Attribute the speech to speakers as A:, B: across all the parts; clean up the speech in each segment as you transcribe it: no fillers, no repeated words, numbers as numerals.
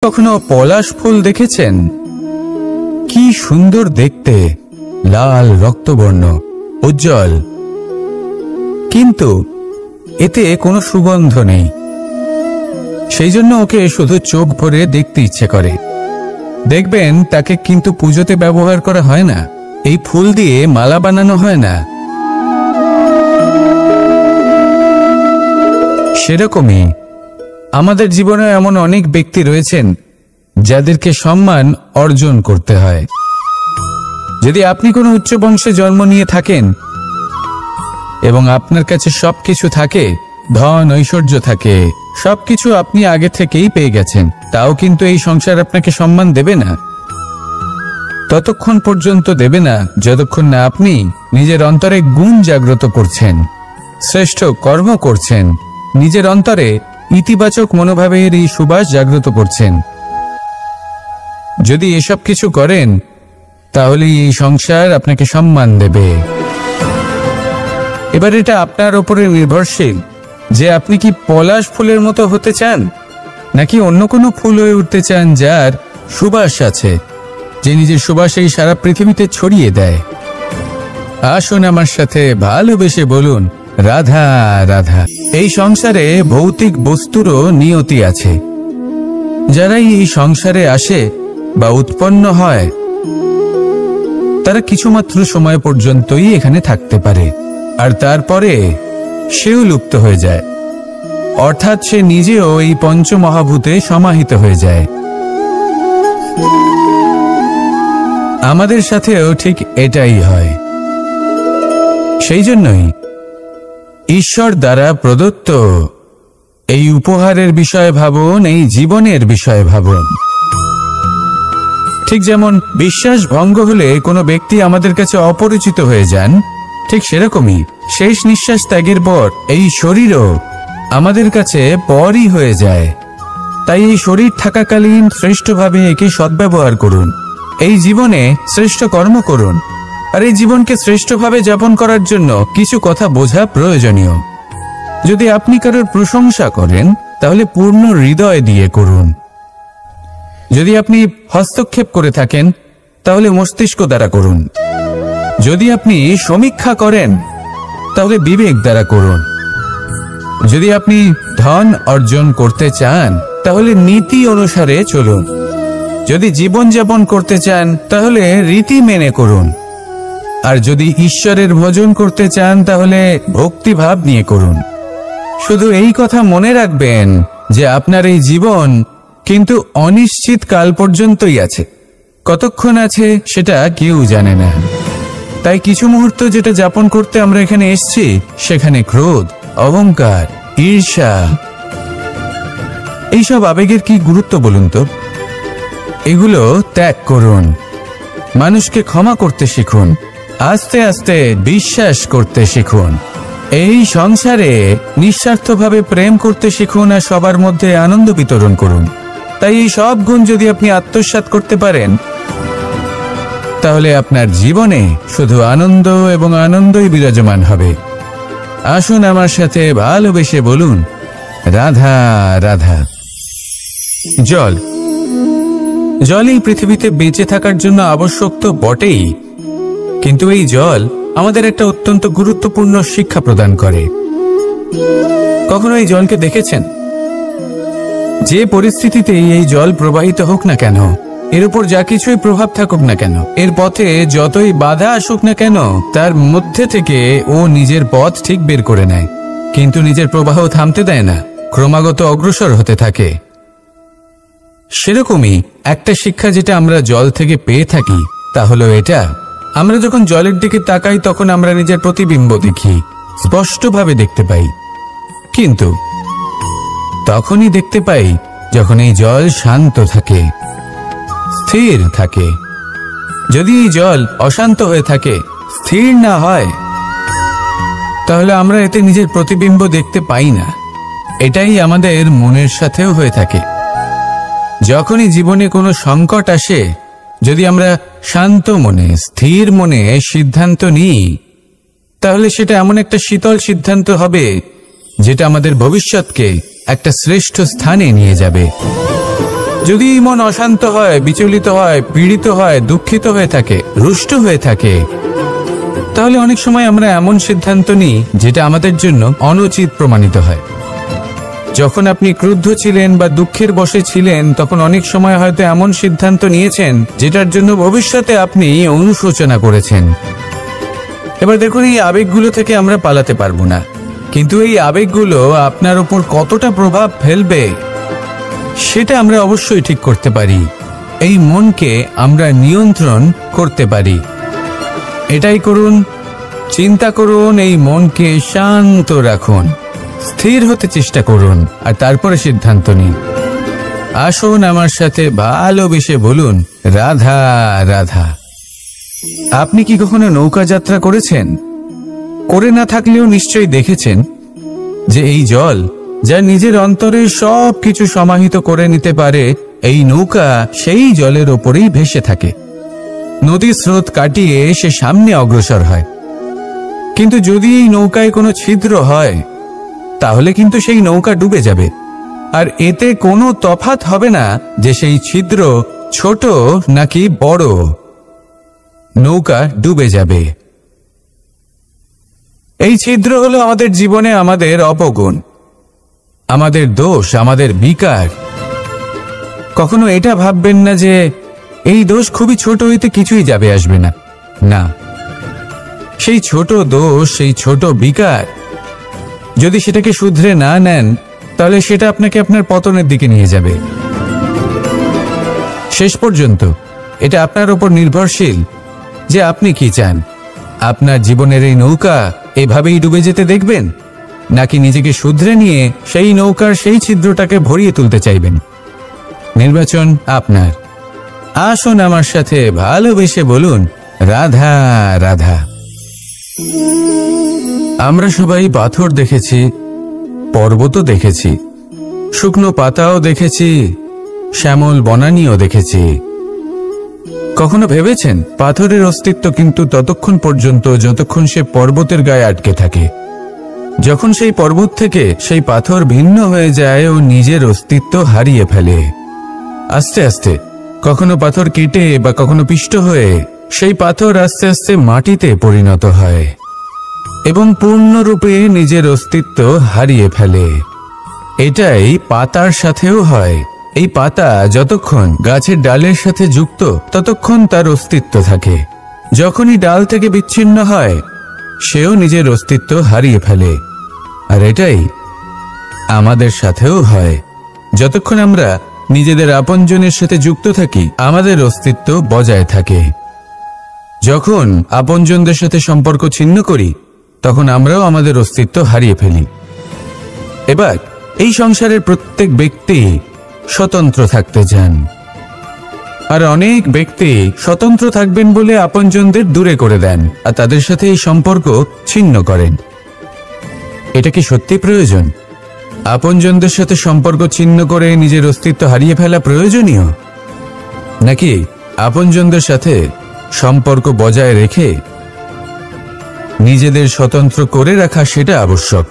A: কখনো পলাশ ফুল দেখেছেন? কি সুন্দর দেখতে, লাল রক্তবর্ণ, উজ্জ্বল, কিন্তু এতে কোনো সুগন্ধ নেই। সেই জন্য ওকে শুধু চোখ ভরে দেখতে ইচ্ছে করে। দেখবেন তাকে কিন্তু পুজোতে ব্যবহার করা হয় না, এই ফুল দিয়ে মালা বানানো হয় না। সেরকমই আমাদের জীবনে এমন অনেক ব্যক্তি রয়েছেন যাদেরকে সম্মান অর্জন করতে হয়। যদি আপনি কোনো উচ্চ বংশে জন্ম নিয়ে থাকেন এবং আপনার কাছে সবকিছু থাকে, ধন ঐশ্বর্য থাকে, সবকিছু আপনি আগে থেকেই পেয়ে গেছেন, তাও কিন্তু এই সংসার আপনাকে সম্মান দেবে না। ততক্ষণ পর্যন্ত দেবে না যতক্ষণ না আপনি নিজের অন্তরে গুণ জাগ্রত করছেন, শ্রেষ্ঠ কর্ম করছেন, নিজের অন্তরে ইতিবাচক মনোভাবের এই সুবাস জাগ্রত করছেন। যদি এসব কিছু করেন তাহলে এই সংসার আপনাকে সম্মান দেবে। এবার এটা আপনার উপরে নির্ভরশীল যে আপনি কি পলাশ ফুলের মতো হতে চান, নাকি অন্য কোনো ফুল হয়ে উঠতে চান যার সুবাস আছে, যে নিজের সুবাস এই সারা পৃথিবীতে ছড়িয়ে দেয়। আসুন আমার সাথে ভালোবেসে বলুন, রাধা রাধা। এই সংসারে ভৌতিক বস্তুরও নিয়তি আছে। যারাই এই সংসারে আসে বা উৎপন্ন হয় তারা কিছুমাত্র সময় পর্যন্তই এখানে থাকতে পারে, আর তারপরে সেও লুপ্ত হয়ে যায়, অর্থাৎ সে নিজেও এই পঞ্চমহাভূতে সমাহিত হয়ে যায়। আমাদের সাথেও ঠিক এটাই হয়। সেই জন্যই ঈশ্বর দ্বারা প্রদত্ত এই উপহারের বিষয়ে ভাবুন, এই জীবনের বিষয়ে ভাবুন। ঠিক যেমন বিশ্বাস ভঙ্গ হলে কোনো ব্যক্তি আমাদের কাছে অপরিচিত হয়ে যান, ঠিক সেরকমই শেষ নিঃশ্বাস ত্যাগের পর এই শরীরও আমাদের কাছে পরই হয়ে যায়। তাই এই শরীর থাকাকালীন শ্রেষ্ঠভাবে একে সদ্ব্যবহার করুন, এই জীবনে শ্রেষ্ঠ কর্ম করুন। আর এই জীবনকে শ্রেষ্ঠভাবে যাপন করার জন্য কিছু কথা বোঝা প্রয়োজনীয়। যদি আপনি কারোর প্রশংসা করেন তাহলে পূর্ণ হৃদয় দিয়ে করুন। যদি আপনি হস্তক্ষেপ করে থাকেন তাহলে মস্তিষ্ক দ্বারা করুন। যদি আপনি সমীক্ষা করেন তাহলে বিবেক দ্বারা করুন। যদি আপনি ধন অর্জন করতে চান তাহলে নীতি অনুসারে চলুন। যদি জীবনযাপন করতে চান তাহলে রীতি মেনে করুন। আর যদি ঈশ্বরের ভজন করতে চান তাহলে ভক্তিভাব নিয়ে করুন। শুধু এই কথা মনে রাখবেন যে আপনার এই জীবন কিন্তু অনিশ্চিত কাল পর্যন্তই আছে। কতক্ষণ আছে সেটা কেউ জানে না। তাই কিছু মুহূর্ত যেটা যাপন করতে আমরা এখানে এসেছি, সেখানে ক্রোধ, অহংকার, ঈর্ষা, এইসব আবেগের কি গুরুত্ব বলুন তো? এগুলো ত্যাগ করুন। মানুষকে ক্ষমা করতে শিখুন। আস্তে আস্তে বিশ্বাস করতে শিখুন। এই সংসারে নিঃস্বার্থভাবে প্রেম করতে শিখুন আর সবার মধ্যে আনন্দ বিতরণ করুন। তাই এই সব গুণ যদি আপনি আত্মসাৎ করতে পারেন তাহলে আপনার জীবনে শুধু আনন্দ এবং আনন্দই বিরাজমান হবে। আসুন আমার সাথে ভালোবেসে বলুন, রাধা রাধা। জল এই পৃথিবীতে বেঁচে থাকার জন্য আবশ্যক তো বটেই, কিন্তু এই জল আমাদের একটা অত্যন্ত গুরুত্বপূর্ণ শিক্ষা প্রদান করে। কখনো এই জলকে দেখেছেন? যে পরিস্থিতিতেই এই জল প্রবাহিত হোক না কেন, এর উপর যা কিছুই প্রভাব থাকুক না কেন, এর পথে যতই বাধা আসুক না কেন, তার মধ্যে থেকে ও নিজের পথ ঠিক বের করে নেয়, কিন্তু নিজের প্রবাহ থামতে দেয় না, ক্রমাগত অগ্রসর হতে থাকে। সেরকমই একটা শিক্ষা যেটা আমরা জল থেকে পেয়ে থাকি তা হলো এটা, আমরা যখন জলের দিকে তাকাই তখন আমরা নিজের প্রতিবিম্ব দেখি, স্পষ্টভাবে দেখতে পাই। কিন্তু তখনই দেখতে পাই যখন এই জল শান্ত থাকে, স্থির থাকে। যদি এই জল অশান্ত হয়ে থাকে, স্থির না হয়, তাহলে আমরা এতে নিজের প্রতিবিম্ব দেখতে পাই না। এটাই আমাদের মনের সাথেও হয়ে থাকে। যখনই জীবনে কোনো সংকট আসে, যদি আমরা শান্ত মনে, স্থির মনে সিদ্ধান্ত নিই, তাহলে সেটা এমন একটা শীতল সিদ্ধান্ত হবে যেটা আমাদের ভবিষ্যৎকে একটা শ্রেষ্ঠ স্থানে নিয়ে যাবে। যদি মন অশান্ত হয়, বিচলিত হয়, পীড়িত হয়, দুঃখিত হয়ে থাকে, রুষ্ট হয়ে থাকে, তাহলে অনেক সময় আমরা এমন সিদ্ধান্ত নিই যেটা আমাদের জন্য অনুচিত প্রমাণিত হয়। যখন আপনি ক্রুদ্ধ ছিলেন বা দুঃখের বশে ছিলেন, তখন অনেক সময় হয়তো এমন সিদ্ধান্ত নিয়েছেন যেটার জন্য ভবিষ্যতে আপনি অনুশোচনা করেছেন। এবার দেখুন, এই আবেগগুলো থেকে আমরা পালাতে পারবো না, কিন্তু এই আবেগগুলো আপনার উপর কতটা প্রভাব ফেলবে সেটা আমরা অবশ্যই ঠিক করতে পারি। এই মনকে আমরা নিয়ন্ত্রণ করতে পারি। এটাই করুন, চিন্তা করুন, এই মনকে শান্ত রাখুন, স্থির হতে চেষ্টা করুন, আর তারপরে সিদ্ধান্ত নিন। আসুন আমার সাথে ভালোবেসে বলুন, রাধা রাধা। আপনি কি কখনো নৌকা যাত্রা করেছেন? করে না থাকলেও নিশ্চয়ই দেখেছেন যে এই জল যা নিজের অন্তরে সব কিছু সমাহিত করে নিতে পারে, এই নৌকা সেই জলের ওপরেই ভেসে থাকে। নদীর স্রোত কাটিয়ে সে সামনে অগ্রসর হয়। কিন্তু যদি এই নৌকায় কোনো ছিদ্র হয়, তাহলে কিন্তু সেই নৌকা ডুবে যাবে। আর এতে কোনো তফাৎ হবে না যে সেই ছিদ্র ছোট নাকি বড়, নৌকা ডুবে যাবে। এই ছিদ্র হলো আমাদের জীবনে আমাদের অপগুণ, আমাদের দোষ, আমাদের বিকার। কখনো এটা ভাববেন না যে এই দোষ খুবই ছোট, হইতে কিছুই যাবে আসবে না। না, সেই ছোট দোষ, সেই ছোট বিকার যদি সেটাকে শুধরে না নেন, তাহলে সেটা আপনাকে আপনার পতনের দিকে নিয়ে যাবে। শেষ পর্যন্ত এটা আপনার উপর নির্ভরশীল যে আপনি কি চান। আপনার জীবনের এই নৌকা এভাবেই ডুবে যেতে দেখবেন, নাকি নিজেকে শুধরে নিয়ে সেই নৌকার সেই ছিদ্রটাকে ভরিয়ে তুলতে চাইবেন? নির্বাচন আপনার। আসুন আমার সাথে ভালোবেসে বলুন, রাধা রাধা। আমরা সবাই পাথর দেখেছি, পর্বতও দেখেছি, শুকনো পাতাও দেখেছি, শ্যামল বনানীও দেখেছি। কখনো ভেবেছেন পাথরের অস্তিত্ব কিন্তু ততক্ষণ পর্যন্ত যতক্ষণ সে পর্বতের গায়ে আটকে থাকে। যখন সেই পর্বত থেকে সেই পাথর ভিন্ন হয়ে যায় ও নিজের অস্তিত্ব হারিয়ে ফেলে, আস্তে আস্তে কখনো পাথর কেটে বা কখনো পিষ্ট হয়ে সেই পাথর আস্তে আস্তে মাটিতে পরিণত হয় এবং পূর্ণরূপে নিজের অস্তিত্ব হারিয়ে ফেলে। এটাই পাতার সাথেও হয়। এই পাতা যতক্ষণ গাছের ডালের সাথে যুক্ত ততক্ষণ তার অস্তিত্ব থাকে। যখনই ডাল থেকে বিচ্ছিন্ন হয়, সেও নিজের অস্তিত্ব হারিয়ে ফেলে। আর এটাই আমাদের সাথেও হয়। যতক্ষণ আমরা নিজেদের আপনজনের সাথে যুক্ত থাকি, আমাদের অস্তিত্ব বজায় থাকে। যখন আপনজনদের সাথে সম্পর্ক ছিন্ন করি, তখন আমরাও আমাদের অস্তিত্ব হারিয়ে ফেলি। এবার এই সংসারের প্রত্যেক ব্যক্তি স্বতন্ত্র থাকতে চান, আর অনেক ব্যক্তি স্বতন্ত্র থাকবেন বলে আপনজনদের দূরে করে দেন আর তাদের সাথে এই সম্পর্ক ছিন্ন করেন। এটা কি সত্যি প্রয়োজন? আপনজনদের সাথে সম্পর্ক ছিন্ন করে নিজের অস্তিত্ব হারিয়ে ফেলা প্রয়োজনীয়, নাকি আপনজনদের সাথে সম্পর্ক বজায় রেখে নিজেদের স্বতন্ত্র করে রাখা সেটা আবশ্যক?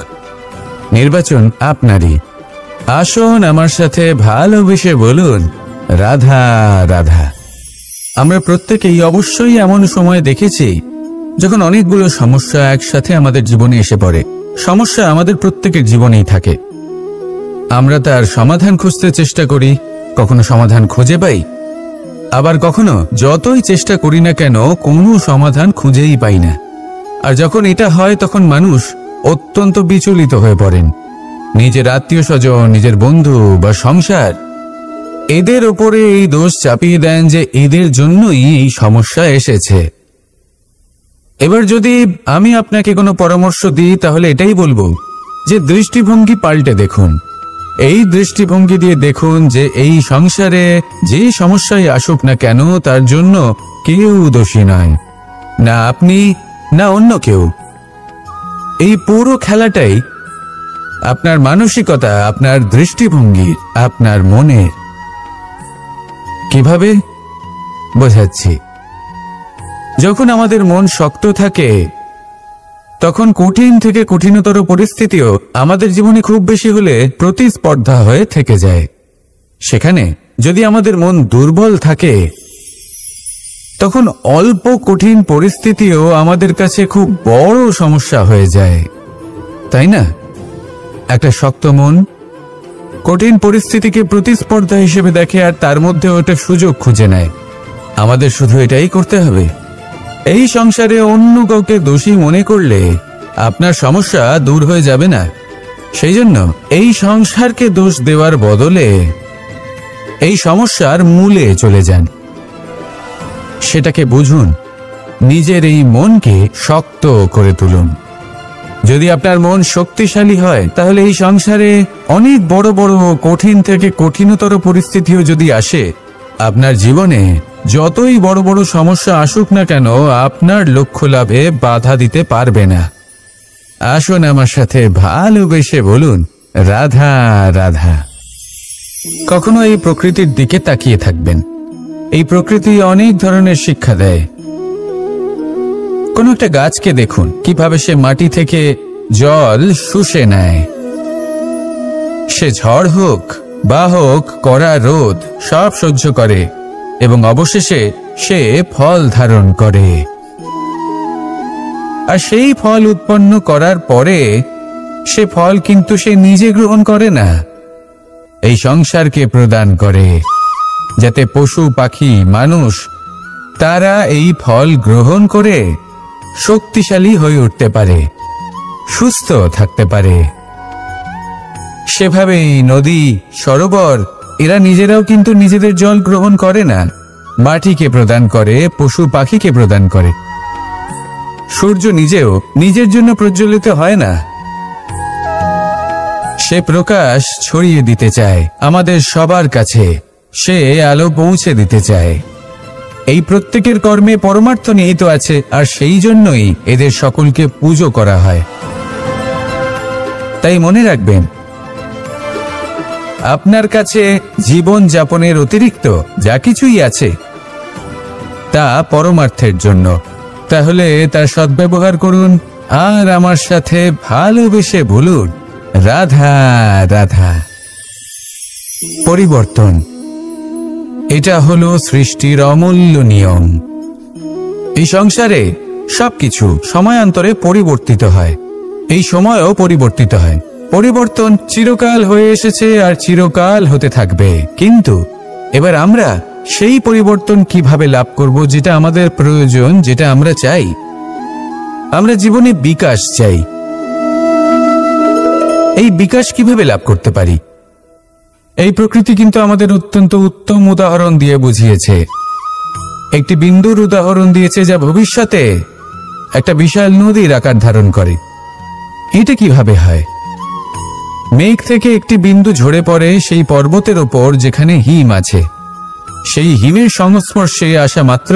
A: নির্বাচন আপনারই। আসুন আমার সাথে ভালোবেসে বলুন, রাধা রাধা। আমরা প্রত্যেকেই অবশ্যই এমন সময় দেখেছি যখন অনেকগুলো সমস্যা একসাথে আমাদের জীবনে এসে পড়ে। সমস্যা আমাদের প্রত্যেকের জীবনেই থাকে। আমরা তার সমাধান খুঁজতে চেষ্টা করি, কখনো সমাধান খুঁজে পাই, আবার কখনো যতই চেষ্টা করি না কেন কোনো সমাধান খুঁজেই পাই না। আর যখন এটা হয়, তখন মানুষ অত্যন্ত বিচলিত হয়ে পড়েন। নিজের আত্মীয় স্বজন, নিজের বন্ধু বা সংসার, এদের ওপরে এই দোষ চাপিয়ে দেন যে এদের জন্যই এই সমস্যা এসেছে। এবার যদি আমি আপনাকে কোনো পরামর্শ দিই, তাহলে এটাই বলবো যে দৃষ্টিভঙ্গি পাল্টে দেখুন। এই দৃষ্টিভঙ্গি দিয়ে দেখুন যে এই সংসারে যে সমস্যাই আসুক না কেন, তার জন্য কেউ দোষী নয়, না আপনি না অন্য কেউ। এই পুরো খেলাটাই আপনার মানসিকতা, আপনার দৃষ্টিভঙ্গি, আপনার মনের। কিভাবে বোঝাচ্ছি? যখন আমাদের মন শক্ত থাকে, তখন কঠিন থেকে কঠিনতর পরিস্থিতিও আমাদের জীবনে খুব বেশি হলে প্রতিস্পর্ধা হয়ে থেকে যায়। সেখানে যদি আমাদের মন দুর্বল থাকে তখন অল্প কঠিন পরিস্থিতিও আমাদের কাছে খুব বড় সমস্যা হয়ে যায়, তাই না? একটা শক্ত মন কঠিন পরিস্থিতিকে প্রতিস্পর্ধা হিসেবে দেখে আর তার মধ্যে ওটা সুযোগ খুঁজে নেয়। আমাদের শুধু এটাই করতে হবে। এই সংসারে অন্য কাউকে দোষী মনে করলে আপনার সমস্যা দূর হয়ে যাবে না। সেই জন্য এই সংসারকে দোষ দেওয়ার বদলে এই সমস্যার মূলে চলে যান, সেটাকে বুঝুন, নিজের এই মনকে শক্ত করে তুলুন। যদি আপনার মন শক্তিশালী হয় তাহলে এই সংসারে অনেক বড় বড় কঠিন থেকে কঠিনতর পরিস্থিতিও যদি আসে, আপনার জীবনে যতই বড় বড় সমস্যা আসুক না কেন আপনার লক্ষ্য লাভে বাধা দিতে পারবে না। আসুন আমার সাথে ভালোবেসে বলুন, রাধা রাধা। কখনো এই প্রকৃতির দিকে তাকিয়ে থাকবেন। এই প্রকৃতি অনেক ধরনের শিক্ষা দেয়। কোন একটা গাছকে দেখুন কিভাবে সে মাটি থেকে জল শুষে নেয়। সে ঝড় হোক বা হোক কড়া রোদ সব সহ্য করে এবং অবশেষে সে ফল ধারণ করে। আর সেই ফল উৎপন্ন করার পরে সে ফল কিন্তু সে নিজে গ্রহণ করে না, এই সংসারকে প্রদান করে, যাতে পশু পাখি মানুষ তারা এই ফল গ্রহণ করে শক্তিশালী হয়ে উঠতে পারে, সুস্থ থাকতে পারে। সেভাবেই নদী, সরোবর এরা নিজেরাও কিন্তু নিজেদের জল গ্রহণ করে না, মাটিকে প্রদান করে, পশু পাখিকে প্রদান করে। সূর্য নিজেও নিজের জন্য প্রজ্বলিত হয় না, সে প্রকাশ ছড়িয়ে দিতে চায় আমাদের সবার কাছে, সে আলো পৌঁছে দিতে চায়। এই প্রত্যেকের কর্মে পরমার্থ নিহিত আছে, আর সেই জন্যই এদের সকলকে পুজো করা হয়। তাই মনে রাখবেন, আপনার কাছে জীবন যাপনের অতিরিক্ত যা কিছুই আছে তা পরমার্থের জন্য। তাহলে তার সদ্ব্যবহার করুন আর আমার সাথে ভালোবেসে বলুন, রাধা রাধা। পরিবর্তন, এটা হলো সৃষ্টির অমূল্য নিয়ম। এই সংসারে সবকিছু সময়ান্তরে পরিবর্তিত হয়, এই সময়ও পরিবর্তিত হয়। পরিবর্তন চিরকাল হয়ে এসেছে আর চিরকাল হতে থাকবে, কিন্তু এবার আমরা সেই পরিবর্তন কিভাবে লাভ করব যেটা আমাদের প্রয়োজন, যেটা আমরা চাই। আমরা জীবনে বিকাশ চাই। এই বিকাশ কিভাবে লাভ করতে পারি? এই প্রকৃতি কিন্তু আমাদের অত্যন্ত উত্তম উদাহরণ দিয়ে বুঝিয়েছে। একটি বিন্দুর উদাহরণ দিয়েছে যা ভবিষ্যতে একটা বিশাল নদীর আকার ধারণ করে। এটা কিভাবে হয়? মেঘ থেকে একটি বিন্দু ঝরে পড়ে সেই পর্বতের ওপর যেখানে হিম আছে। সেই হিমের সংস্পর্শে আসা মাত্র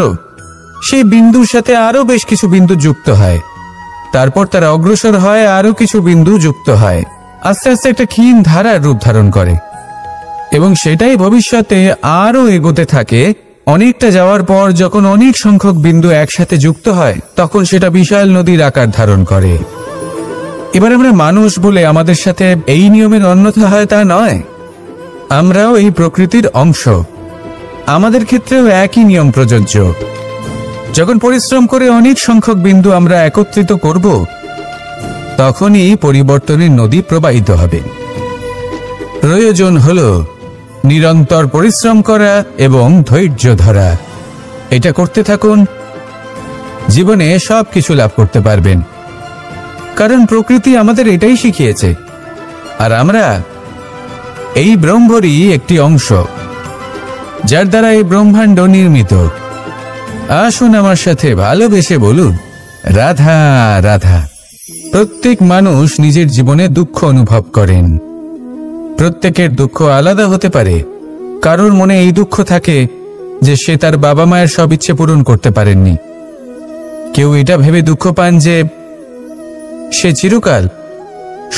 A: সেই বিন্দুর সাথে আরো বেশ কিছু বিন্দু যুক্ত হয়, তারপর তারা অগ্রসর হয়, আরো কিছু বিন্দু যুক্ত হয়, আস্তে আস্তে একটা ক্ষীণ ধারার রূপ ধারণ করে এবং সেটাই ভবিষ্যতে আরো এগোতে থাকে। অনেকটা যাওয়ার পর যখন অনেক সংখ্যক বিন্দু একসাথে যুক্ত হয় তখন সেটা বিশাল নদীর আকার ধারণ করে। এবার আমরা মানুষ বলে আমাদের সাথে এই নিয়মের অন্যথা হয় তা নয়। আমরাও এই প্রকৃতির অংশ, আমাদের ক্ষেত্রেও একই নিয়ম প্রযোজ্য। যখন পরিশ্রম করে অনেক সংখ্যক বিন্দু আমরা একত্রিত করব তখনই পরিবর্তনের নদী প্রবাহিত হবে। প্রয়োজন হলো নিরন্তর পরিশ্রম করা এবং ধৈর্য ধরা। এটা করতে থাকুন, জীবনে সবকিছু লাভ করতে পারবেন, কারণ প্রকৃতি আমাদের এটাই শিখিয়েছে। আর আমরা এই ব্রহ্মরই একটি অংশ, যার দ্বারা এই ব্রহ্মাণ্ড নির্মিত। আসুন আমার সাথে ভালোবেসে বলুন, রাধা রাধা। প্রত্যেক মানুষ নিজের জীবনে দুঃখ অনুভব করেন। প্রত্যেকের দুঃখ আলাদা হতে পারে। কারোর মনে এই দুঃখ থাকে যে সে তার বাবা মায়ের সব ইচ্ছে পূরণ করতে পারেননি। কেউ এটা ভেবে দুঃখ পান যে সে চিরকাল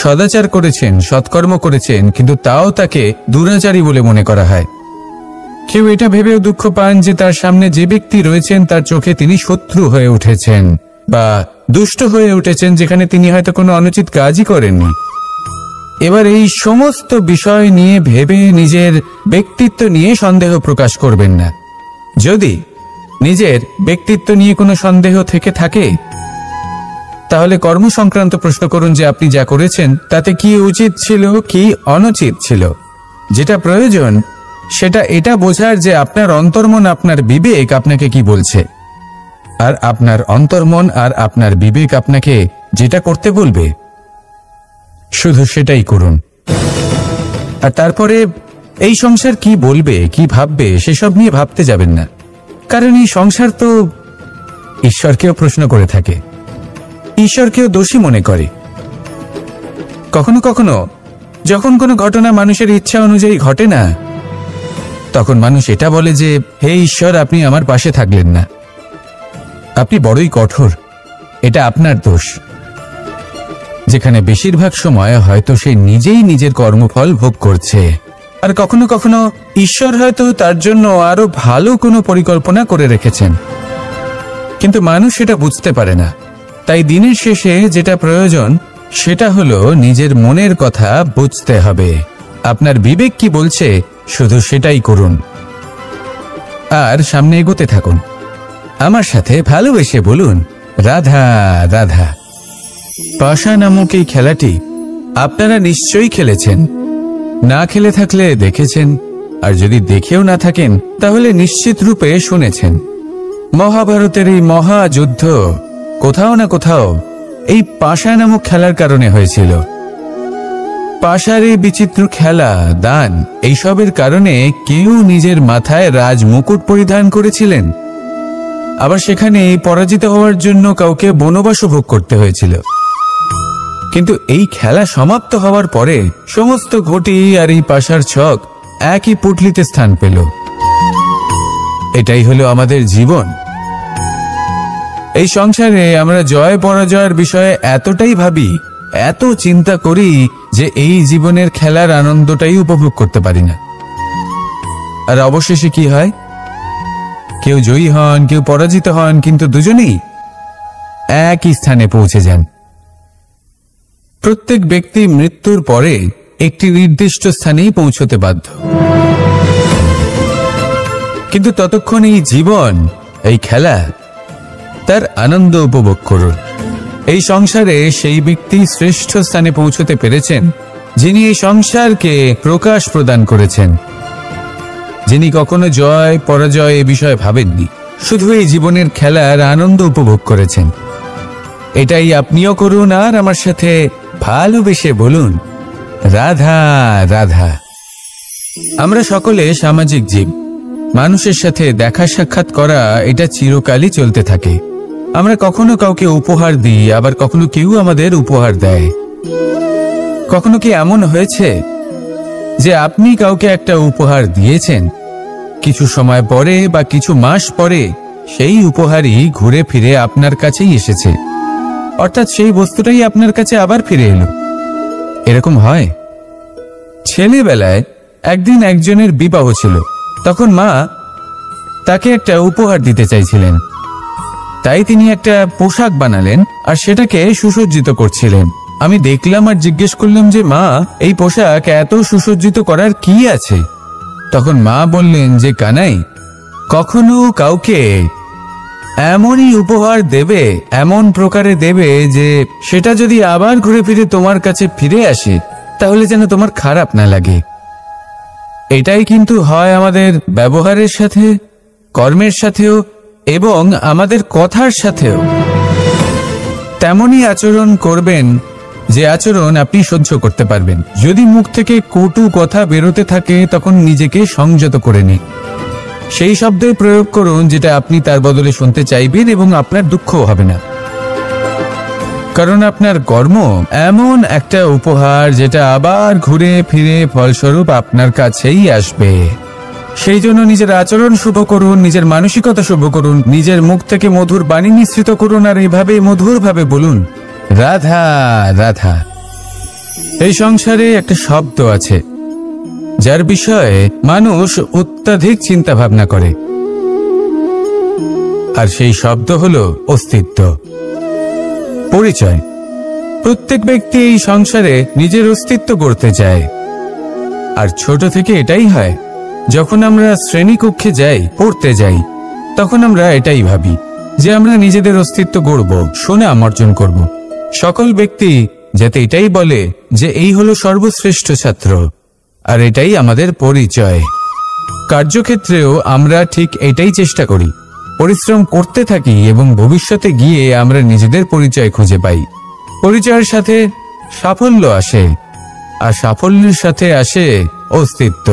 A: সদাচার করেছেন, সৎকর্ম করেছেন, কিন্তু তাও তাকে দুরাচারী বলে মনে করা হয়। কেউ এটা ভেবেও দুঃখ পান যে তার সামনে যে ব্যক্তি রয়েছেন তার চোখে তিনি শত্রু হয়ে উঠেছেন বা দুষ্ট হয়ে উঠেছেন, যেখানে তিনি হয়তো কোনো অনুচিত কাজই করেননি। এবার এই সমস্ত বিষয় নিয়ে ভেবে নিজের ব্যক্তিত্ব নিয়ে সন্দেহ প্রকাশ করবেন না। যদি নিজের ব্যক্তিত্ব নিয়ে কোনো সন্দেহ থেকে থাকে তাহলে কর্ম সংক্রান্ত প্রশ্ন করুন যে আপনি যা করেছেন তাতে কি উচিত ছিল কি অনুচিত ছিল। যেটা প্রয়োজন সেটা এটা বোঝার যে আপনার অন্তর্মন আপনার বিবেক আপনাকে কি বলছে, আর আপনার অন্তর্মন আর আপনার বিবেক আপনাকে যেটা করতে বলবে শুধু সেটাই করুন। আর তারপরে এই সংসার কি বলবে কি ভাববে সেসব নিয়ে ভাবতে যাবেন না, কারণ এই সংসার তো ঈশ্বরকেও প্রশ্ন করে থাকে, ঈশ্বরকেও দোষী মনে করে। কখনো কখনো যখন কোনো ঘটনা মানুষের ইচ্ছা অনুযায়ী ঘটে না তখন মানুষ এটা বলে যে হে ঈশ্বর, আপনি আমার পাশে থাকলেন না, আপনি বড়ই কঠোর, এটা আপনার দোষ। যেখানে বেশিরভাগ সময় হয়তো সে নিজেই নিজের কর্মফল ভোগ করছে, আর কখনো কখনো ঈশ্বর হয়তো তার জন্য আরো ভালো কোনো পরিকল্পনা করে রেখেছেন, কিন্তু মানুষ সেটা বুঝতে পারে না। তাই দিনের শেষে যেটা প্রয়োজন সেটা হলো নিজের মনের কথা বুঝতে হবে। আপনার বিবেক কি বলছে শুধু সেটাই করুন আর সামনে এগোতে থাকুন। আমার সাথে ভালোবেসে বলুন রাধা রাধা। পাশা নামক এই খেলাটি আপনারা নিশ্চয়ই খেলেছেন, না খেলে থাকলে দেখেছেন, আর যদি দেখেও না থাকেন তাহলে নিশ্চিত রূপে শুনেছেন। মহাভারতের এই মহাযুদ্ধ কোথাও না কোথাও এই পাশা নামক খেলার কারণে হয়েছিল। পাশার এই বিচিত্র খেলা, দান, এইসবের কারণে কেউ নিজের মাথায় রাজ মুকুট পরিধান করেছিলেন, আবার সেখানে পরাজিত হওয়ার জন্য কাউকে বনবাস ভোগ করতে হয়েছিল। কিন্তু এই খেলা সমাপ্ত হওয়ার পরে সমস্ত ঘটি আর এই পাশার ছক একই পুটলিতে স্থান পেল। এটাই হলো আমাদের জীবন। এই সংসারে আমরা জয় পরাজয়ের বিষয়ে এতটাই ভাবি, এত চিন্তা করি যে এই জীবনের খেলার আনন্দটাই উপভোগ করতে পারি না। আর অবশেষে কি হয়? কেউ জয়ী হন, কেউ পরাজিত হন, কিন্তু দুজনেই একই স্থানে পৌঁছে যান। প্রত্যেক ব্যক্তি মৃত্যুর পরে একটি নির্দিষ্ট স্থানেই পৌঁছতে বাধ্য, কিন্তু ততক্ষণ এই জীবন, এই খেলা, তার আনন্দ উপভোগ করুন। এই সংসারে সেই ব্যক্তি শ্রেষ্ঠ স্থানে পৌঁছতে পেরেছেন যিনি এই সংসারকে প্রকাশ প্রদান করেছেন, যিনি কখনো জয় পরাজয় এ বিষয়ে ভাবেননি, শুধু এই জীবনের খেলার আনন্দ উপভোগ করেছেন। এটাই আপনিও করুন আর আমার সাথে ভালোবেসে বলুন রাধা রাধা। আমরা সকলে সামাজিক জীব, মানুষের সাথে দেখা সাক্ষাৎ করা এটা চিরকালই চলতে থাকে। আমরা কখনো কাউকে উপহার দিই, আবার কখনো কেউ আমাদের উপহার দেয়। কখনো কি এমন হয়েছে যে আপনি কাউকে একটা উপহার দিয়েছেন, কিছু সময় পরে বা কিছু মাস পরে সেই উপহারই ঘুরে ফিরে আপনার কাছেই এসেছে, অর্থাৎ সেই বস্তুটাই আপনার কাছে আবার ফিরে এলো? এরকম হয়। ছেলেবেলায় একদিন একজনের বিবাহ ছিল, তখন মা তাকে একটা উপহার দিতে চাইছিলেন, তাই তিনি একটা পোশাক বানালেন আর সেটাকে সুসজ্জিত করছিলেন। আমি দেখলাম আর জিজ্ঞেস করলাম যে মা, এই পোশাক এত সুসজ্জিত করার কি আছে? তখন মা বললেন যে কানাই, কখনো কাউকে এমনই উপহার দেবে, এমন প্রকারে দেবে যে সেটা যদি আবার ঘুরে ফিরে তোমার কাছে ফিরে আসে তাহলে যেন তোমার খারাপ না লাগে। এটাই কিন্তু হয় আমাদের ব্যবহারের সাথে, কর্মের সাথেও এবং আমাদের কথার সাথেও। তেমনই আচরণ করবেন যে আচরণ আপনি সহ্য করতে পারবেন। যদি মুখ থেকে কটু কথা বেরোতে থাকে তখন নিজেকে সংযত করে নিন। সেই শব্দই প্রয়োগ করুন যেটা আপনি তার বদলে শুনতে চাইবেন এবং আপনার দুঃখও হবে না, কারণ আপনার কর্ম এমন একটা উপহার যেটা আবার ঘুরে ফিরে ফলস্বরূপ আপনার কাছেই আসবে। সেই জন্য নিজের আচরণ শুভ করুন, নিজের মানসিকতা শুভ করুন, নিজের মুখ থেকে মধুর বাণী নিঃসৃত করুন আর এইভাবে মধুরভাবে বলুন রাধা রাধা। এই সংসারে একটা শব্দ আছে যার বিষয়ে মানুষ অত্যাধিক চিন্তা ভাবনা করে, আর সেই শব্দ হলো অস্তিত্ব, পরিচয়। প্রত্যেক ব্যক্তি এই সংসারে নিজের অস্তিত্ব গড়তে চায়। আর ছোট থেকে এটাই হয়। যখন আমরা শ্রেণীকক্ষে যাই, পড়তে যাই, তখন আমরা এটাই ভাবি যে আমরা নিজেদের অস্তিত্ব গড়ব, সুনাম অর্জন করব। সকল ব্যক্তি যাতে এটাই বলে যে এই হলো সর্বশ্রেষ্ঠ ছাত্র, আর এটাই আমাদের পরিচয়। কার্যক্ষেত্রেও আমরা ঠিক এটাই চেষ্টা করি, পরিশ্রম করতে থাকি এবং ভবিষ্যতে গিয়ে আমরা নিজেদের পরিচয় খুঁজে পাই। পরিচয়ের সাথে সাফল্য আসে, আর সাফল্যের সাথে আসে অস্তিত্ব।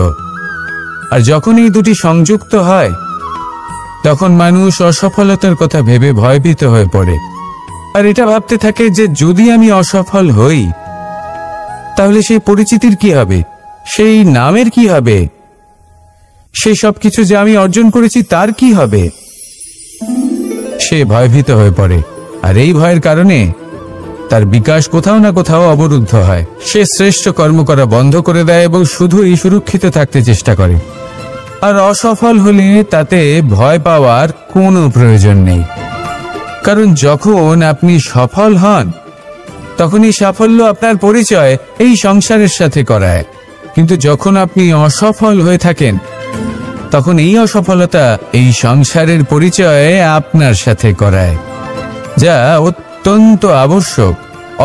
A: আর যখন এই দুটি সংযুক্ত হয়, তখন মানুষ অসফলতার কথা ভেবে ভয়ভীত হয়ে পড়ে। আর এটা ভাবতে থাকে যে যদি আমি অসফল হই, তাহলে সেই পরিচিতির কি হবে, সেই নামের কি হবে, সেই সব কিছু যে আমি অর্জন করেছি তার কি হবে। সে ভয়ভীত হয়ে পড়ে, আর এই ভয়ের কারণে তার বিকাশ কোথাও না কোথাও অবরুদ্ধ হয়। সে শ্রেষ্ঠ কর্ম করা বন্ধ করে দেয় এবং শুধুই সুরক্ষিত থাকতে চেষ্টা করে। আর অসফল হলে তাতে ভয় পাওয়ার কোনো প্রয়োজন নেই, কারণ যখন আপনি সফল হন, তখন এই সাফল্য আপনার পরিচয় এই সংসারের সাথে করায়। কিন্তু যখন আপনি অসফল হয়ে থাকেন, তখন এই অসফলতা এই সংসারের পরিচয় আপনার সাথে করায়, যা অত্যন্ত আবশ্যক।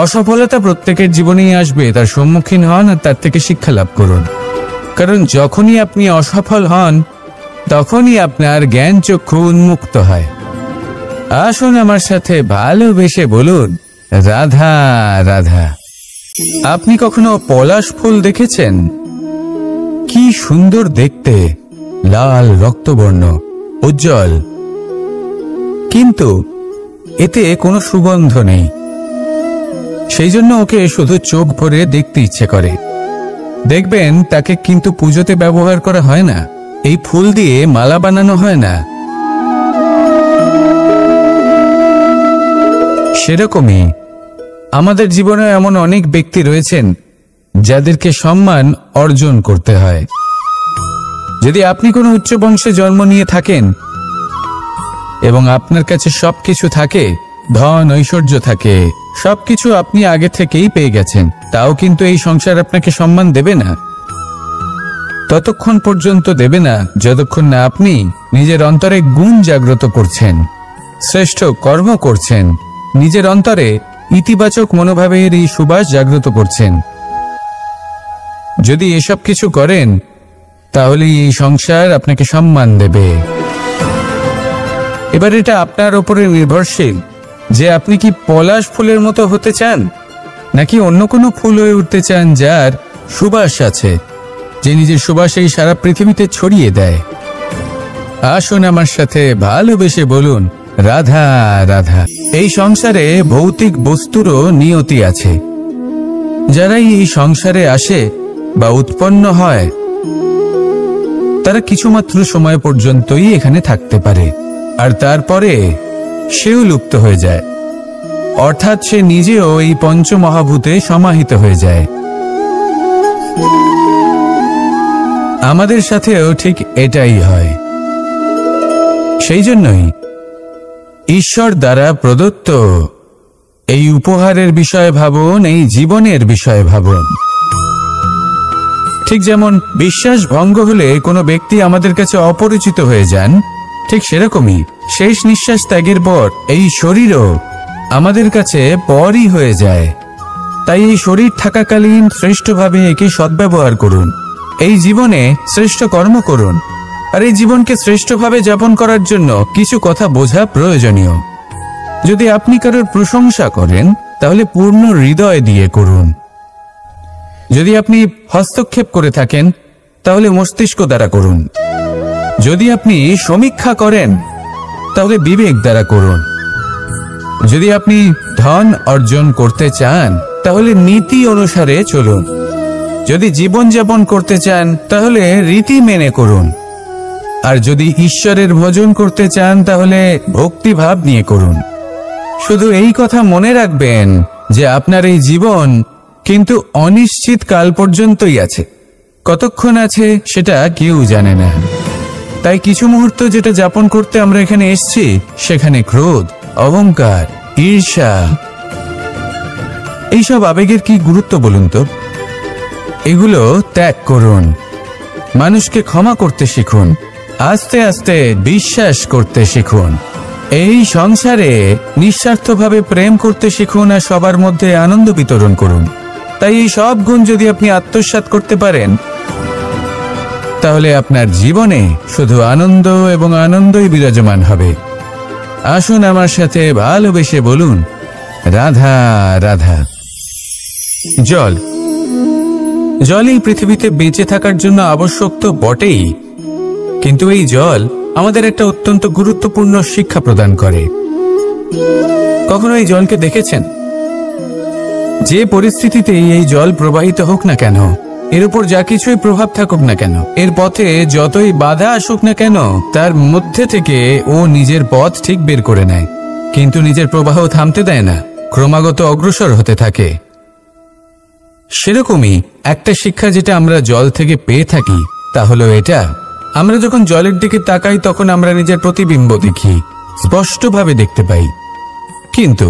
A: অসফলতা প্রত্যেকের জীবনেই আসবে, তার সম্মুখীন হন আর তার থেকে শিক্ষা লাভ করুন। কারণ যখনই আপনি অসফল হন, তখনই আপনার জ্ঞান চক্ষু উন্মুক্ত হয়। আসুন আমার সাথে ভালোবেসে বলুন, রাধা রাধা। আপনি কখনো পলাশ ফুল দেখেছেন? কি সুন্দর দেখতে, লাল রক্তবর্ণ, উজ্জ্বল, কিন্তু এতে কোনো সুগন্ধ নেই। সেই জন্য ওকে শুধু চোখ ভরে দেখতে ইচ্ছে করে। দেখবেন তাকে কিন্তু পুজোতে ব্যবহার করা হয় না, এই ফুল দিয়ে মালা বানানো হয় না। সেরকমই আমাদের জীবনে এমন অনেক ব্যক্তি রয়েছেন যাদেরকে সম্মান অর্জন করতে হয়। যদি আপনি কোনো উচ্চ বংশে জন্ম নিয়ে থাকেন এবং আপনার কাছে সবকিছু থাকে, ধন ঐশ্বর্য থাকে, সবকিছু আপনি আগে থেকেই পেয়ে গেছেন, তাও কিন্তু এই সংসার আপনাকে সম্মান দেবে না। ততক্ষণ পর্যন্ত দেবে না যতক্ষণ না আপনি নিজের অন্তরে গুণ জাগ্রত করছেন, শ্রেষ্ঠ কর্ম করছেন, নিজের অন্তরে ইতিবাচক মনোভাবের এই সুবাস জাগ্রত করছেন। যদি এসব কিছু করেন, তাহলে এই সংসার আপনাকে সম্মান দেবে। এবার এটা আপনার উপরে নির্ভরশীল যে আপনি কি পলাশ ফুলের মতো হতে চান, নাকি অন্য কোনো ফুল হয়ে উঠতে চান যার সুবাস আছে, যে নিজের সুবাস এই সারা পৃথিবীতে ছড়িয়ে দেয়। আসুন আমার সাথে ভালোবেসে বলুন, রাধা রাধা। এই সংসারে ভৌতিক বস্তুরও নিয়তি আছে। যারাই এই সংসারে আসে বা উৎপন্ন হয়, তারা কিছুমাত্র সময় পর্যন্তই এখানে থাকতে পারে, আর তারপরে সেও লুপ্ত হয়ে যায়, অর্থাৎ সে নিজেও এই পঞ্চমহাভূতে সমাহিত হয়ে যায়। আমাদের সাথেও ঠিক এটাই হয়। সেই জন্যই ঈশ্বর দ্বারা প্রদত্ত এই উপহারের বিষয়ে ভাবুন, এই জীবনের বিষয়ে ভাবুন। ঠিক যেমন বিশ্বাস ভঙ্গ হলে কোনো ব্যক্তি আমাদের কাছে অপরিচিত হয়ে যান, ঠিক সেরকমই শেষ নিঃশ্বাস ত্যাগের পর এই শরীরও আমাদের কাছে পরই হয়ে যায়। তাই এই শরীর থাকাকালীন শ্রেষ্ঠভাবে একে সদ্ব্যবহার করুন, এই জীবনে শ্রেষ্ঠ কর্ম করুন। আর এই জীবনকে শ্রেষ্ঠভাবে যাপন করার জন্য কিছু কথা বোঝা প্রয়োজনীয়। যদি আপনি কারোর প্রশংসা করেন, তাহলে পূর্ণ হৃদয় দিয়ে করুন। যদি আপনি হস্তক্ষেপ করে থাকেন, তাহলে মস্তিষ্ক দ্বারা করুন। যদি আপনি সমীক্ষা করেন, তাহলে বিবেক দ্বারা করুন। যদি আপনি ধন অর্জন করতে চান, তাহলে নীতি অনুসারে চলুন। যদি জীবনযাপন করতে চান, তাহলে রীতি মেনে করুন। আর যদি ঈশ্বরের ভজন করতে চান, তাহলে ভক্তিভাব নিয়ে করুন। শুধু এই কথা মনে রাখবেন যে আপনার এই জীবন কিন্তু অনিশ্চিত কাল পর্যন্তই আছে। কতক্ষণ আছে সেটা কেউ জানে না। তাই কিছু মুহূর্ত যেটা যাপন করতে আমরা এখানে এসেছি, সেখানে ক্রোধ, অহংকার, ঈর্ষা এইসব আবেগের কি গুরুত্ব বলুন তো? এগুলো ত্যাগ করুন, মানুষকে ক্ষমা করতে শিখুন, আস্তে আস্তে বিশ্বাস করতে শিখুন, এই সংসারে নিঃস্বার্থভাবে প্রেম করতে শিখুন আর সবার মধ্যে আনন্দ বিতরণ করুন। তাই এই সব গুণ যদি আপনি আত্মসাৎ করতে পারেন, তাহলে আপনার জীবনে শুধু আনন্দ এবং আনন্দই বিরাজমান হবে। আসুন আমার সাথে ভালোবেসে বলুন, রাধা রাধা। জল এই পৃথিবীতে বেঁচে থাকার জন্য আবশ্যক তো বটেই, কিন্তু এই জল আমাদের একটা অত্যন্ত গুরুত্বপূর্ণ শিক্ষা প্রদান করে। কখনো এই জলকে দেখেছেন? যে পরিস্থিতিতেই এই জল প্রবাহিত হোক না কেন, এর উপর যা কিছুই প্রভাব থাকুক না কেন, এর পথে যতই বাধা আসুক না কেন, তার মধ্যে থেকে ও নিজের পথ ঠিক বের করে নেয়, কিন্তু নিজের প্রবাহ থামতে দেয় না, ক্রমাগত অগ্রসর হতে থাকে। সেরকমই একটা শিক্ষা যেটা আমরা জল থেকে পেয়ে থাকি, তা হলো এটা: আমরা যখন জলের দিকে তাকাই তখন আমরা নিজের প্রতিবিম্ব দেখি, স্পষ্টভাবে দেখতে পাই, কিন্তু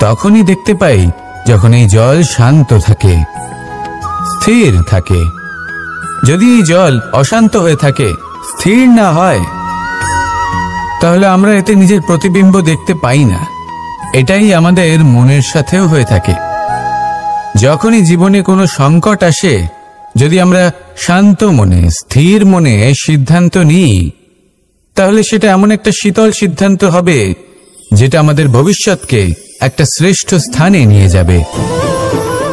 A: তখনই দেখতে পাই যখন এই জল শান্ত থাকে, স্থির থাকে। যদি এই জল অশান্ত হয়ে থাকে, স্থির না হয়, তাহলে আমরা এতে নিজের প্রতিবিম্ব দেখতে পাই না। এটাই আমাদের মনের সাথেও হয়ে থাকে। যখনই জীবনে কোনো সংকট আসে, যদি আমরা শান্ত মনে, স্থির মনে সিদ্ধান্ত নিই, তাহলে সেটা এমন একটা শীতল সিদ্ধান্ত হবে যেটা আমাদের ভবিষ্যৎকে একটা শ্রেষ্ঠ স্থানে নিয়ে যাবে।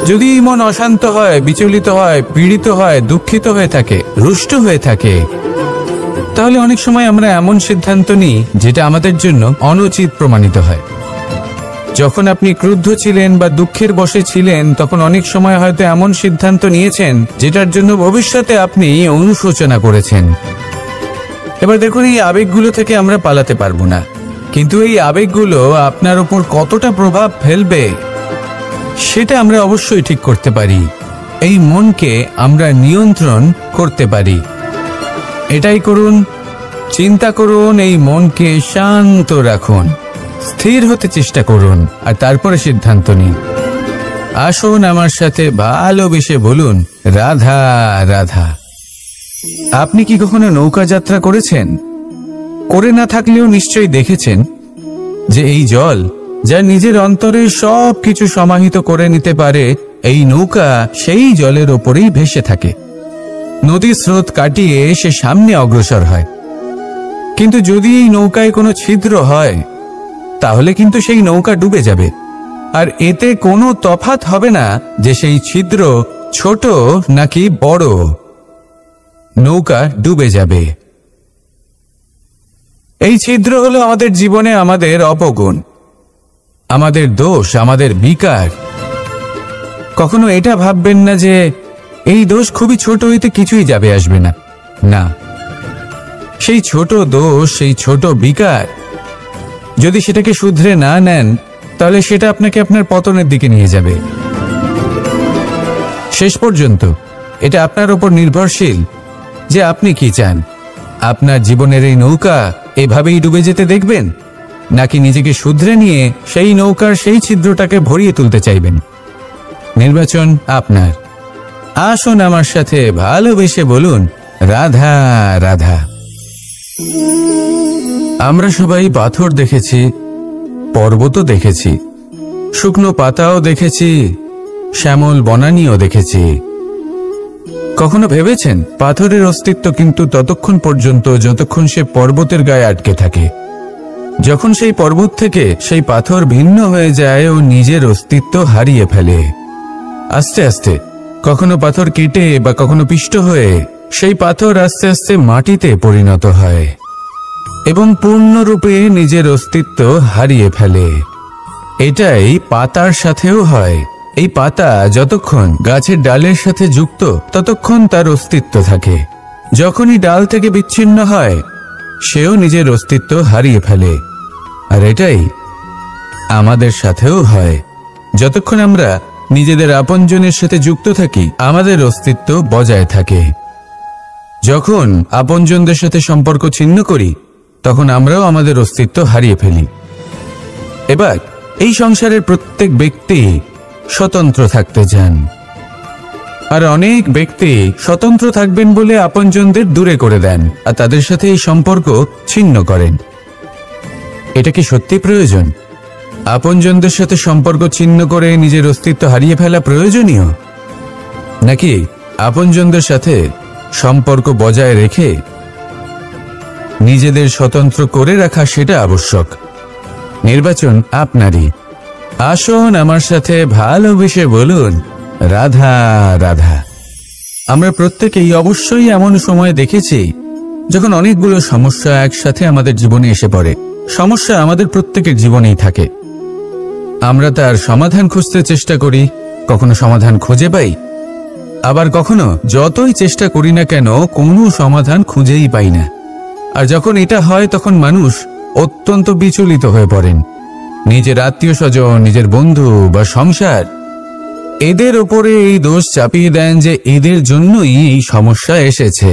A: যদি মন অশান্ত হয়, বিচলিত হয়, পীড়িত হয়, দুঃখিত হয়ে থাকে, রুষ্ট হয়ে থাকে, তাহলে অনেক সময় আমরা এমন সিদ্ধান্ত নিই যেটা আমাদের জন্য অনুচিত প্রমাণিত হয়। যখন আপনি ক্রুদ্ধ ছিলেন বা দুঃখের বশে ছিলেন, তখন অনেক সময় হয়তো এমন সিদ্ধান্ত নিয়েছেন যেটার জন্য ভবিষ্যতে আপনি অনুশোচনা করেছেন। এবার দেখুন, এই আবেগগুলো থেকে আমরা পালাতে পারবো না, কিন্তু এই আবেগগুলো আপনার উপর কতটা প্রভাব ফেলবে সেটা আমরা অবশ্যই ঠিক করতে পারি। এই মনকে আমরা নিয়ন্ত্রণ করতে পারি। এটাই করুন, চিন্তা করুন, এই মনকে শান্ত রাখুন, স্থির হতে চেষ্টা করুন, আর তারপরে সিদ্ধান্ত নিন। আসুন আমার সাথে ভালোবেসে বলুন, রাধা রাধা। আপনি কি কখনো নৌকা যাত্রা করেছেন? করে না থাকলেও নিশ্চয়ই দেখেছেন যে এই জল, যা নিজের অন্তরে সব কিছু সমাহিত করে নিতে পারে, এই নৌকা সেই জলের ওপরেই ভেসে থাকে। নদীর স্রোত কাটিয়ে সে সামনে অগ্রসর হয়। কিন্তু যদি এই নৌকায় কোনো ছিদ্র হয়, তাহলে কিন্তু সেই নৌকা ডুবে যাবে। আর এতে কোনো তফাৎ হবে না যে সেই ছিদ্র ছোট নাকি বড়, নৌকা ডুবে যাবে। এই ছিদ্র হলো আমাদের জীবনে আমাদের অপগুণ, আমাদের দোষ, আমাদের বিকার। কখনো এটা ভাববেন না যে এই দোষ খুবই ছোট, হইতে কিছুই যাবে আসবে না। না, সেই ছোট দোষ, সেই ছোট বিকার, যদি সেটাকে শুধরে না নেন, তাহলে সেটা আপনাকে আপনার পতনের দিকে নিয়ে যাবে। শেষ পর্যন্ত এটা আপনার উপর নির্ভরশীল যে আপনি কি চান। আপনার জীবনের এই নৌকা এভাবেই ডুবে যেতে দেখবেন, নাকি নিজেকে শুধরে নিয়ে সেই নৌকার সেই ছিদ্রটাকে ভরিয়ে তুলতে চাইবেন? নির্বাচন আপনার। আসুন আমার সাথে ভালোবেসে বলুন, রাধা রাধা। আমরা সবাই পাথর দেখেছি, পর্বতও দেখেছি, শুকনো পাতাও দেখেছি, শ্যামল বনানীও দেখেছি। কখনো ভেবেছেন পাথরের অস্তিত্ব কিন্তু ততক্ষণ পর্যন্ত যতক্ষণ সে পর্বতের গায়ে আটকে থাকে। যখন সেই পর্বত থেকে সেই পাথর ভিন্ন হয়ে যায় ও নিজের অস্তিত্ব হারিয়ে ফেলে, আস্তে আস্তে কখনো পাথর কেটে বা কখনো পিষ্ট হয়ে সেই পাথর আস্তে আস্তে মাটিতে পরিণত হয় এবং পূর্ণরূপে নিজের অস্তিত্ব হারিয়ে ফেলে। এটাই পাতার সাথেও হয়। এই পাতা যতক্ষণ গাছের ডালের সাথে যুক্ত, ততক্ষণ তার অস্তিত্ব থাকে। যখনই ডাল থেকে বিচ্ছিন্ন হয়, সেও নিজের অস্তিত্ব হারিয়ে ফেলে। আর এটাই আমাদের সাথেও হয়। যতক্ষণ আমরা নিজেদের আপনজনের সাথে যুক্ত থাকি, আমাদের অস্তিত্ব বজায় থাকে। যখন আপনজনদের সাথে সম্পর্ক ছিন্ন করি, তখন আমরাও আমাদের অস্তিত্ব হারিয়ে ফেলি। এবার এই সংসারের প্রত্যেক ব্যক্তি স্বতন্ত্র থাকতে চান, আর অনেক ব্যক্তি স্বতন্ত্র থাকবেন বলে আপনজনদের দূরে করে দেন আর তাদের সাথে এই সম্পর্ক ছিন্ন করেন। এটা কি সত্যি প্রয়োজন? আপনজনদের সাথে সম্পর্ক ছিন্ন করে নিজের অস্তিত্ব হারিয়ে ফেলা প্রয়োজনীয়, নাকি আপনজনদের সাথে সম্পর্ক বজায় রেখে নিজেদের স্বতন্ত্র করে রাখা সেটা আবশ্যক? নির্বাচন আপনারই। আসুন আমার সাথে ভালোবেসে বলুন, রাধা রাধা। আমরা প্রত্যেকেই অবশ্যই এমন সময় দেখেছি যখন অনেকগুলো সমস্যা একসাথে আমাদের জীবনে এসে পড়ে। সমস্যা আমাদের প্রত্যেকের জীবনেই থাকে, আমরা তার সমাধান খুঁজতে চেষ্টা করি, কখনো সমাধান খুঁজে পাই, আবার কখনো যতই চেষ্টা করি না কেন কোনো সমাধান খুঁজেই পাই না। আর যখন এটা হয় তখন মানুষ অত্যন্ত বিচলিত হয়ে পড়েন। নিজের আত্মীয় স্বজন, নিজের বন্ধু বা সংসার, এদের ওপরে এই দোষ চাপিয়ে দেন যে এদের জন্যই এই সমস্যা এসেছে।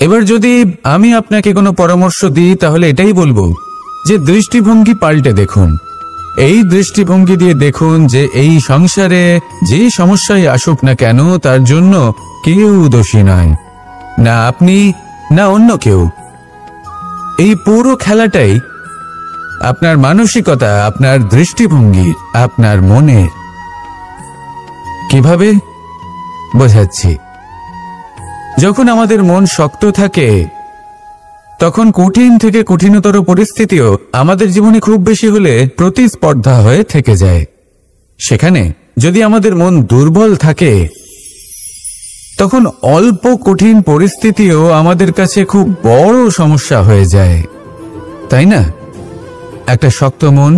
A: এবার যদি আমি আপনাকে কোনো পরামর্শ দিই তাহলে এটাই বলবো যে দৃষ্টিভঙ্গি পাল্টে দেখুন। এই দৃষ্টিভঙ্গি দিয়ে দেখুন যে এই সংসারে যে সমস্যাই আসুক না কেন তার জন্য কেউ দোষী নয়, না আপনি না অন্য কেউ। এই পুরো খেলাটাই আপনার মানসিকতা, আপনার দৃষ্টিভঙ্গি, আপনার মনের। কিভাবে বোঝাচ্ছি? যখন আমাদের মন শক্ত থাকে তখন কঠিন থেকে কঠিনতর পরিস্থিতিও আমাদের জীবনে খুব বেশি হলে প্রতিস্পর্ধা হয়ে থেকে যায়। সেখানে যদি আমাদের মন দুর্বল থাকে তখন অল্প কঠিন পরিস্থিতিও আমাদের কাছে খুব বড় সমস্যা হয়ে যায়, তাই না? একটা শক্ত মন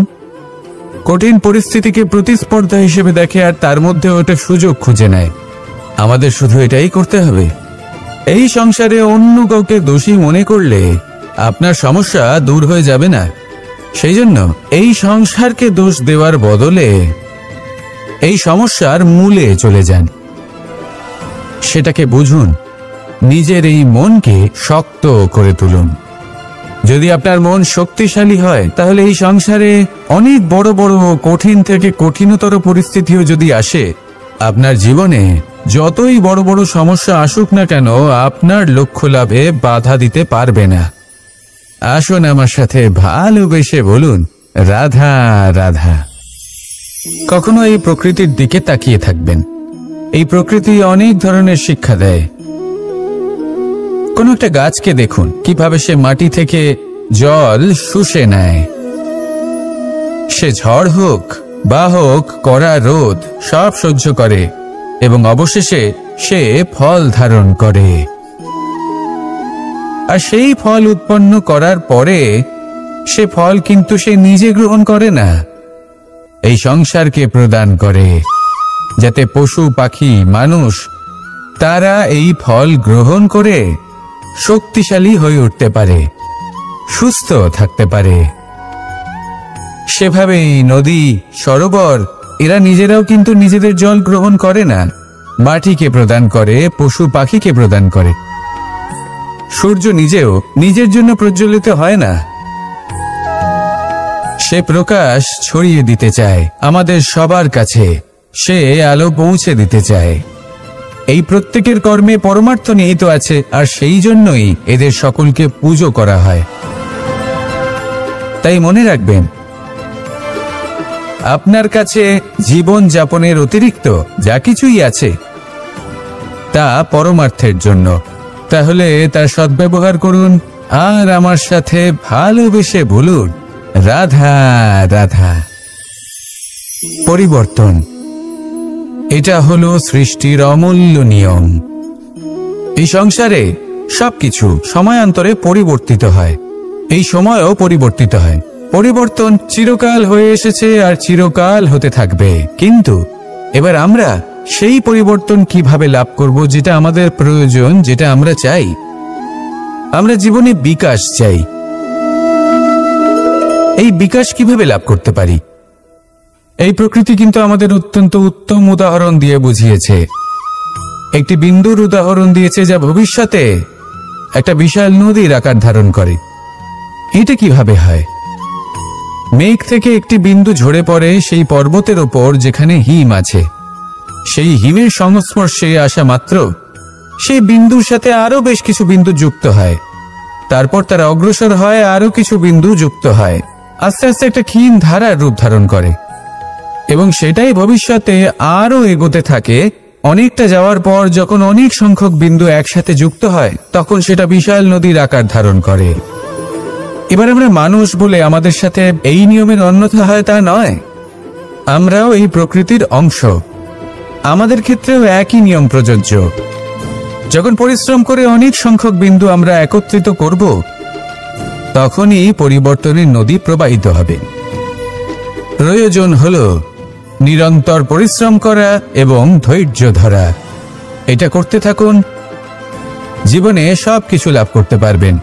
A: কঠিন পরিস্থিতিকে প্রতিস্পর্ধা হিসেবে দেখে আর তার মধ্যে ওটা সুযোগ খুঁজে নেয়। আমাদের শুধু এটাই করতে হবে। এই সংসারে অন্য কাউকে দোষী মনে করলে আপনার সমস্যা দূর হয়ে যাবে না। সেই জন্য এই সংসারকে দোষ দেওয়ার বদলে এই সমস্যার মূলে চলে যান, সেটাকে বুঝুন, নিজের এই মনকে শক্ত করে তুলুন। যদি আপনার মন শক্তিশালী হয় তাহলে এই সংসারে অনেক বড় বড় কঠিন থেকে কঠিনতর পরিস্থিতিও যদি আসে, আপনার জীবনে যতই বড় বড় সমস্যা আসুক না কেন আপনার লক্ষ্য লাভে বাধা দিতে পারবে না। আসুন আমার সাথে ভালোবেসে বলুন, রাধা রাধা। কখনো এই প্রকৃতির দিকে তাকিয়ে থাকবেন। এই প্রকৃতি অনেক ধরনের শিক্ষা দেয়। কোন একটা গাছকে দেখুন কিভাবে সে মাটি থেকে জল শুষে নেয়। সে ঝড় হোক বা হোক কড়া রোদ সব সহ্য করে এবং অবশেষে সে ফল ধারণ করে। আর সেই ফল উৎপন্ন করার পরে সে ফল কিন্তু সে নিজে গ্রহণ করে না, এই সংসারকে প্রদান করে, যাতে পশু পাখি মানুষ তারা এই ফল গ্রহণ করে শক্তিশালী হয়ে উঠতে পারে, সুস্থ থাকতে পারে। সেভাবেই নদী, সরোবর এরা নিজেরাও কিন্তু নিজেদের জল গ্রহণ করে না, মাটিকে প্রদান করে, পশু পাখিকে প্রদান করে। সূর্য নিজেও নিজের জন্য প্রজ্বলিত হয় না, সে প্রকাশ ছড়িয়ে দিতে চায় আমাদের সবার কাছে, সে আলো পৌঁছে দিতে চায়। এই প্রত্যেকের কর্মে পরমার্থ নিহিত আছে, আর সেই জন্যই এদের সকলকে পুজো করা হয়। তাই মনে রাখবেন, আপনার কাছে জীবন যাপনের অতিরিক্ত যা কিছুই আছে তা পরমার্থের জন্য। তাহলে তার সদ্ব্যবহার করুন আর আমার সাথে ভালোবেসে বলুন, রাধা রাধা। পরিবর্তন, এটা হলো সৃষ্টির অমূল্য নিয়ম। এই সংসারে সবকিছু সময়ান্তরে পরিবর্তিত হয়, এই সময়ও পরিবর্তিত হয়। পরিবর্তন চিরকাল হয়ে এসেছে আর চিরকাল হতে থাকবে। কিন্তু এবার আমরা সেই পরিবর্তন কিভাবে লাভ করব যেটা আমাদের প্রয়োজন, যেটা আমরা চাই? আমরা জীবনে বিকাশ চাই। এই বিকাশ কিভাবে লাভ করতে পারি? এই প্রকৃতি কিন্তু আমাদের অত্যন্ত উত্তম উদাহরণ দিয়ে বুঝিয়েছে। একটি বিন্দুর উদাহরণ দিয়েছে যা ভবিষ্যতে একটা বিশাল নদীর আকার ধারণ করে। এটা কিভাবে হয়? মেঘ থেকে একটি বিন্দু ঝরে পড়ে সেই পর্বতের ওপর যেখানে হিম আছে। সেই হিমের সংস্পর্শে আসা মাত্র সেই বিন্দুর সাথে আরো বেশ কিছু বিন্দু যুক্ত হয়। তারপর তারা অগ্রসর হয়, আরো কিছু বিন্দু যুক্ত হয়, আস্তে আস্তে একটা ক্ষীণ ধারার রূপ ধারণ করে এবং সেটাই ভবিষ্যতে আরো এগোতে থাকে। অনেকটা যাওয়ার পর যখন অনেক সংখ্যক বিন্দু একসাথে যুক্ত হয় তখন সেটা বিশাল নদীর আকার ধারণ করে। এবার আমরা মানুষ বলে আমাদের সাথে এই নিয়মের অন্যথা হয় তা নয়। আমরাও এই প্রকৃতির অংশ, আমাদের ক্ষেত্রেও একই নিয়ম প্রযোজ্য। যখন পরিশ্রম করে অনেক সংখ্যক বিন্দু আমরা একত্রিত করব তখনই পরিবর্তনের নদী প্রবাহিত হবে। প্রয়োজন হলো নিরন্তর পরিশ্রম করা এবং ধৈর্য ধরা। এটা করতে থাকুন, জীবনে সবকিছু লাভ করতে পারবেন।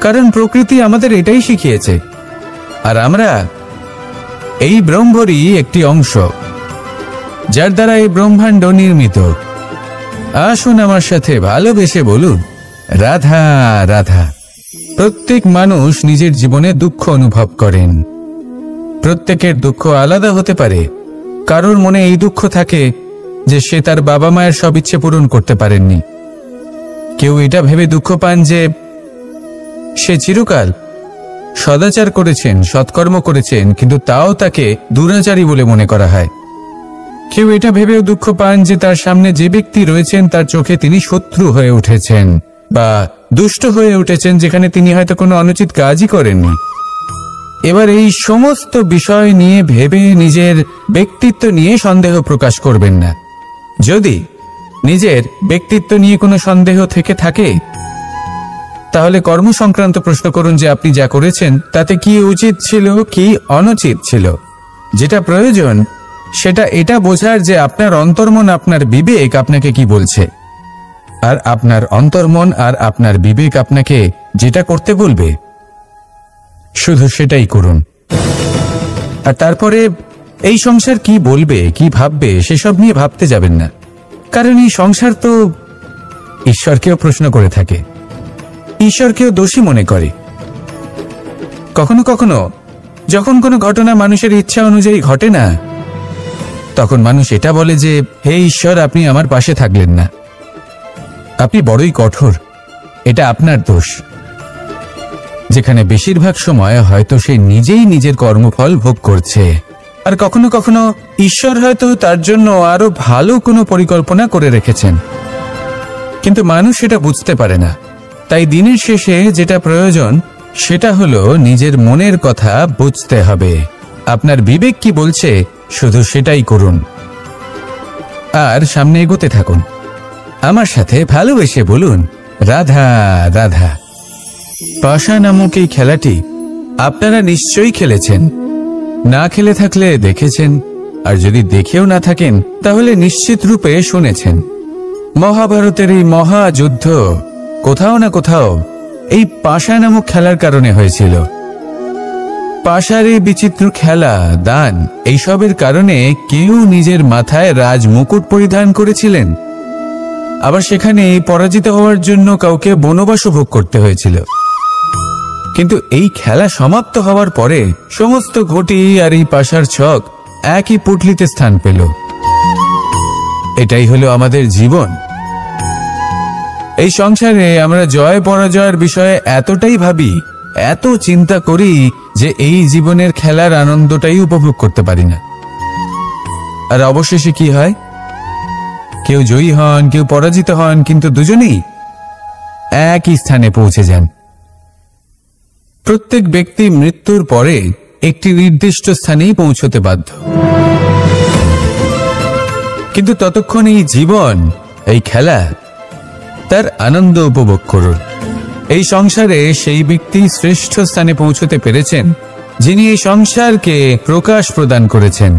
A: কারণ প্রকৃতি আমাদের এটাই শিখিয়েছে, আর আমরা এই ব্রহ্মরই একটি অংশ, যার দ্বারা এই ব্রহ্মাণ্ড নির্মিত। আসুন আমার সাথে ভালোবেসে বলুন, রাধা রাধা। প্রত্যেক মানুষ নিজের জীবনে দুঃখ অনুভব করেন। প্রত্যেকের দুঃখ আলাদা হতে পারে। কারোর মনে এই দুঃখ থাকে যে সে তার বাবা মায়ের সব ইচ্ছে পূরণ করতে পারেননি। কেউ এটা ভেবে দুঃখ পান যে সে চিরকাল সদাচার করেছেন, সৎকর্ম করেছেন, কিন্তু তাও তাকে দুরাচারী বলে মনে করা হয়। কেউ এটা ভেবেও দুঃখ পান যে তার সামনে যে ব্যক্তি রয়েছেন তার চোখে তিনি শত্রু হয়ে উঠেছেন বা দুষ্ট হয়ে উঠেছেন, যেখানে তিনি হয়তো কোনো অনুচিত কাজই করেননি। এবার এই সমস্ত বিষয় নিয়ে ভেবে নিজের ব্যক্তিত্ব নিয়ে সন্দেহ প্রকাশ করবেন না। যদি নিজের ব্যক্তিত্ব নিয়ে কোনো সন্দেহ থেকে থাকে তাহলে কর্ম সংক্রান্ত প্রশ্ন করুন যে আপনি যা করেছেন তাতে কি উচিত ছিল, কি অনুচিত ছিল। যেটা প্রয়োজন সেটা এটা বোঝার যে আপনার অন্তর্মন, আপনার বিবেক আপনাকে কি বলছে, আর আপনার অন্তর্মন আর আপনার বিবেক আপনাকে যেটা করতে বলবে শুধু সেটাই করুন। আর তারপরে এই সংসার কি বলবে, কি ভাববে সেসব নিয়ে ভাবতে যাবেন না। কারণ এই সংসার তো ঈশ্বরকেও প্রশ্ন করে থাকে, ঈশ্বরকেও দোষী মনে করে। কখনো কখনো যখন কোনো ঘটনা মানুষের ইচ্ছা অনুযায়ী ঘটে না, তখন মানুষ এটা বলে যে হে ঈশ্বর, আপনি আমার পাশে থাকলেন না, আপনি বড়ই কঠোর, এটা আপনার দোষ। যেখানে বেশিরভাগ সময় হয়তো সে নিজেই নিজের কর্মফল ভোগ করছে। আর কখনো কখনো ঈশ্বর হয়তো তার জন্য আরো ভালো কোনো পরিকল্পনা করে রেখেছেন, কিন্তু মানুষ সেটা বুঝতে পারে না। তাই দিনের শেষে যেটা প্রয়োজন সেটা হলো নিজের মনের কথা বুঝতে হবে। আপনার বিবেক কি বলছে শুধু সেটাই করুন আর সামনে এগোতে থাকুন। আমার সাথে ভালোবেসে বলুন, রাধা রাধা। পাশা নামক এই খেলাটি আপনারা নিশ্চয়ই খেলেছেন, না খেলে থাকলে দেখেছেন, আর যদি দেখেও না থাকেন তাহলে নিশ্চিত রূপে শুনেছেন। মহাভারতের এই মহাযুদ্ধ কোথাও না কোথাও এই পাশা নামক খেলার কারণে হয়েছিল। পাশার এই বিচিত্র খেলা, দান, এইসবের কারণে কেউ নিজের মাথায় রাজ মুকুট পরিধান করেছিলেন, আবার সেখানে পরাজিত হওয়ার জন্য কাউকে বনবাস ভোগ করতে হয়েছিল। কিন্তু এই খেলা সমাপ্ত হওয়ার পরে সমস্ত ঘটি আর এই পাশার ছক একই পুটলিতে স্থান পেল। এটাই হলো আমাদের জীবন। এই সংসারে আমরা জয় পরাজয়ের বিষয়ে এতটাই ভাবি, এত চিন্তা করি যে এই জীবনের খেলার আনন্দটাই উপভোগ করতে পারি না। আর অবশেষে কি হয়? কেউ জয়ী হন, কেউ পরাজিত হন, কিন্তু দুজনেই একই স্থানে পৌঁছে যান। প্রত্যেক ব্যক্তি মৃত্যুর পরে একটি নির্দিষ্ট স্থানেই পৌঁছতে বাধ্য, কিন্তু ততক্ষণ এই জীবন, এই খেলা, তার আনন্দ উপভোগ করুন। এই সংসারে সেই ব্যক্তি শ্রেষ্ঠ স্থানে পৌঁছতে পেরেছেন যিনি এই সংসারকে প্রকাশ প্রদান করেছেন,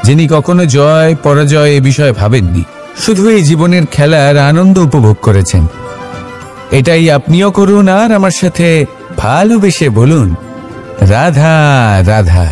A: যিনি কখনো জয় পরাজয় এ বিষয়ে ভাবেননি, শুধু এই জীবনের খেলার আনন্দ উপভোগ করেছেন। এটাই আপনিও করুন আর আমার সাথে ভালোবেসে বলুন, রাধা রাধা।